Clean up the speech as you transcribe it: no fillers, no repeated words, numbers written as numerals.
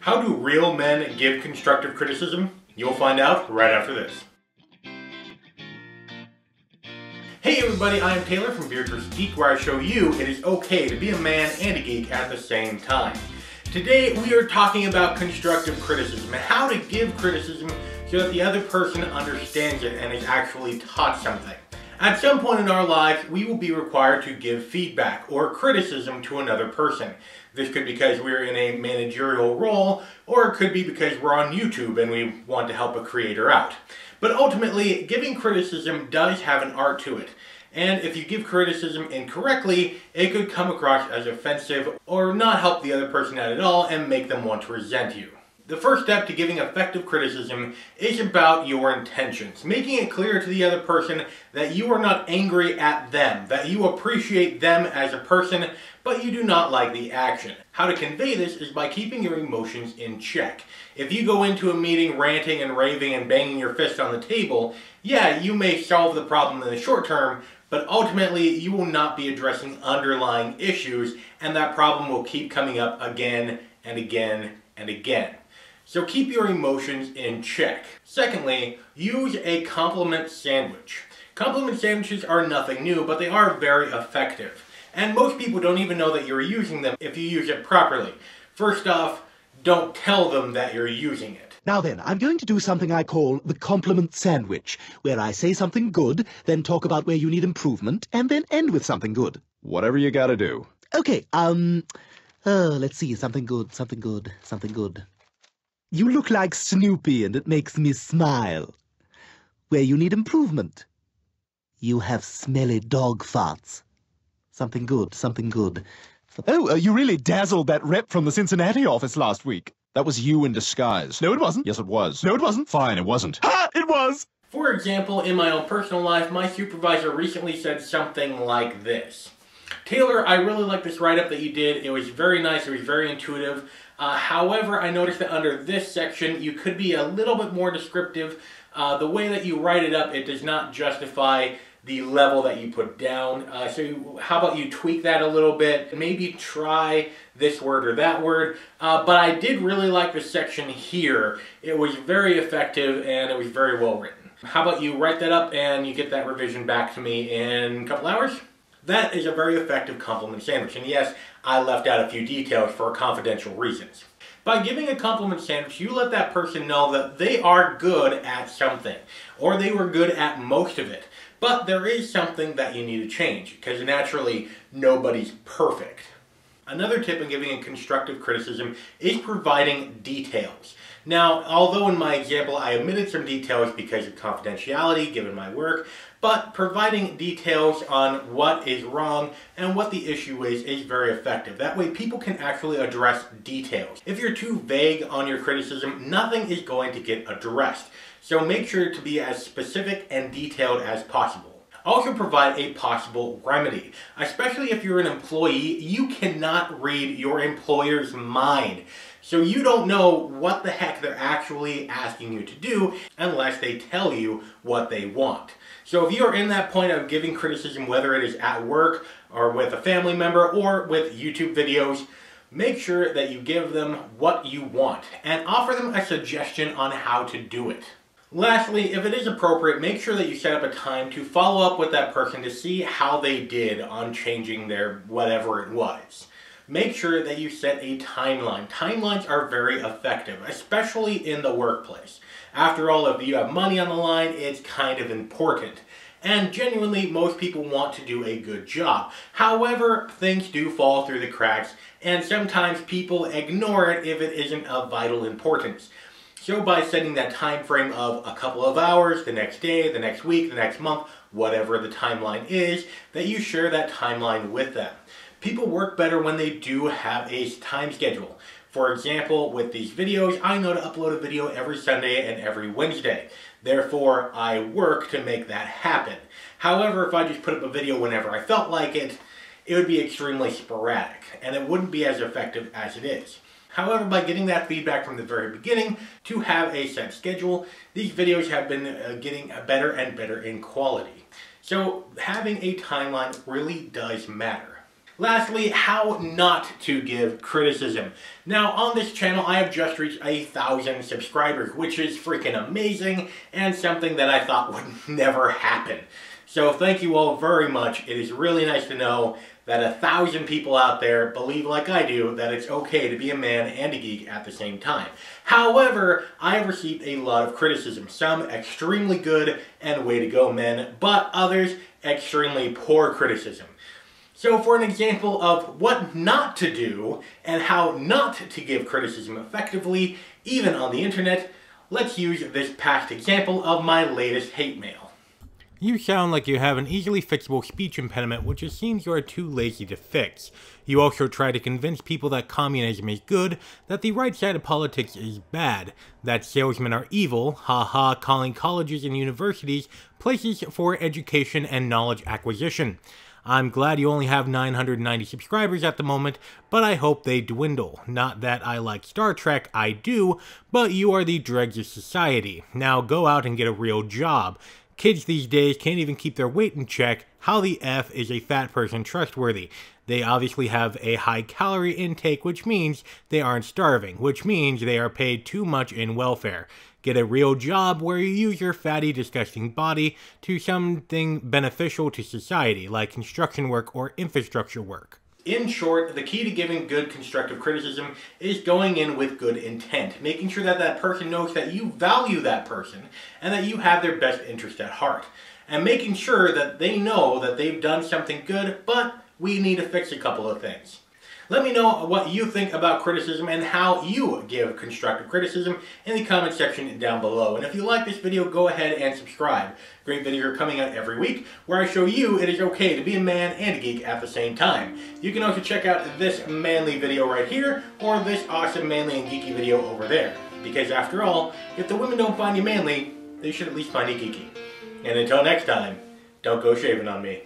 How do real men give constructive criticism? You'll find out right after this. Hey everybody, I am Taylor from Geek, where I show you it is okay to be a man and a geek at the same time. Today we are talking about constructive criticism and how to give criticism so that the other person understands it and is actually taught something. At some point in our lives, we will be required to give feedback or criticism to another person. This could be because we're in a managerial role, or it could be because we're on YouTube and we want to help a creator out. But ultimately, giving criticism does have an art to it. And if you give criticism incorrectly, it could come across as offensive or not help the other person out at all and make them want to resent you. The first step to giving effective criticism is about your intentions, making it clear to the other person that you are not angry at them, that you appreciate them as a person, but you do not like the action. How to convey this is by keeping your emotions in check. If you go into a meeting ranting and raving and banging your fist on the table, yeah, you may solve the problem in the short term, but ultimately you will not be addressing underlying issues, and that problem will keep coming up again and again and again. So keep your emotions in check. Secondly, use a compliment sandwich. Compliment sandwiches are nothing new, but they are very effective. And most people don't even know that you're using them if you use it properly. First off, don't tell them that you're using it. Now then, I'm going to do something I call the compliment sandwich, where I say something good, then talk about where you need improvement, and then end with something good. Whatever you gotta do. Okay, let's see, something good. You look like Snoopy, and it makes me smile. Where you need improvement. You have smelly dog farts. Something good. Oh, you really dazzled that rep from the Cincinnati office last week. That was you in disguise. No, it wasn't. Yes, it was. No, it wasn't. Fine, it wasn't. Ha! It was! For example, in my own personal life, my supervisor recently said something like this. Taylor, I really like this write-up that you did. It was very nice. It was very intuitive. However, I noticed that under this section, you could be a little bit more descriptive. The way that you write it up, it does not justify the level that you put down. So how about you tweak that a little bit? Maybe try this word or that word. But I did really like this section here. It was very effective and it was very well written. How about you write that up and you get that revision back to me in a couple hours? That is a very effective compliment sandwich. And yes, I left out a few details for confidential reasons. By giving a compliment sandwich, you let that person know that they are good at something, or they were good at most of it. But there is something that you need to change, because naturally, nobody's perfect. Another tip in giving a constructive criticism is providing details. Now, although in my example I omitted some details because of confidentiality given my work, but providing details on what is wrong and what the issue is very effective. That way people can actually address details. If you're too vague on your criticism, nothing is going to get addressed. So make sure to be as specific and detailed as possible. Also provide a possible remedy. Especially if you're an employee, you cannot read your employer's mind. So you don't know what the heck they're actually asking you to do unless they tell you what they want. So if you're in that point of giving criticism, whether it is at work or with a family member or with YouTube videos, make sure that you give them what you want and offer them a suggestion on how to do it. Lastly, if it is appropriate, make sure that you set up a time to follow up with that person to see how they did on changing their whatever it was. Make sure that you set a timeline. Timelines are very effective, especially in the workplace. After all, if you have money on the line, it's kind of important. And genuinely, most people want to do a good job. However, things do fall through the cracks, and sometimes people ignore it if it isn't of vital importance. So by setting that time frame of a couple of hours, the next day, the next week, the next month, whatever the timeline is, that you share that timeline with them. People work better when they do have a time schedule. For example, with these videos, I know to upload a video every Sunday and every Wednesday. Therefore, I work to make that happen. However, if I just put up a video whenever I felt like it, it would be extremely sporadic, and it wouldn't be as effective as it is. However, by getting that feedback from the very beginning to have a set schedule, these videos have been getting better and better in quality. So having a timeline really does matter. Lastly, how not to give criticism. Now, on this channel, I have just reached 1,000 subscribers, which is freaking amazing and something that I thought would never happen. So thank you all very much. It is really nice to know that 1,000 people out there believe, like I do, that it's okay to be a man and a geek at the same time. However, I have received a lot of criticism, some extremely good and way to go men, but others extremely poor criticism. So for an example of what not to do and how not to give criticism effectively, even on the internet, let's use this past example of my latest hate mail. You sound like you have an easily fixable speech impediment which it seems you are too lazy to fix. You also try to convince people that communism is good, that the right side of politics is bad, that salesmen are evil, haha, calling colleges and universities places for education and knowledge acquisition. I'm glad you only have 990 subscribers at the moment, but I hope they dwindle. Not that I like Star Trek, I do, but you are the dregs of society. Now go out and get a real job. Kids these days can't even keep their weight in check. How the F is a fat person trustworthy? They obviously have a high calorie intake, which means they aren't starving, which means they are paid too much in welfare. Get a real job where you use your fatty, disgusting body to something beneficial to society, like construction work or infrastructure work. In short, the key to giving good constructive criticism is going in with good intent, making sure that that person knows that you value that person and that you have their best interest at heart, and making sure that they know that they've done something good, but we need to fix a couple of things. Let me know what you think about criticism and how you give constructive criticism in the comment section down below. And if you like this video, go ahead and subscribe. Great videos are coming out every week where I show you it is okay to be a man and a geek at the same time. You can also check out this manly video right here or this awesome manly and geeky video over there. Because after all, if the women don't find you manly, they should at least find you geeky. And until next time, don't go shaving on me.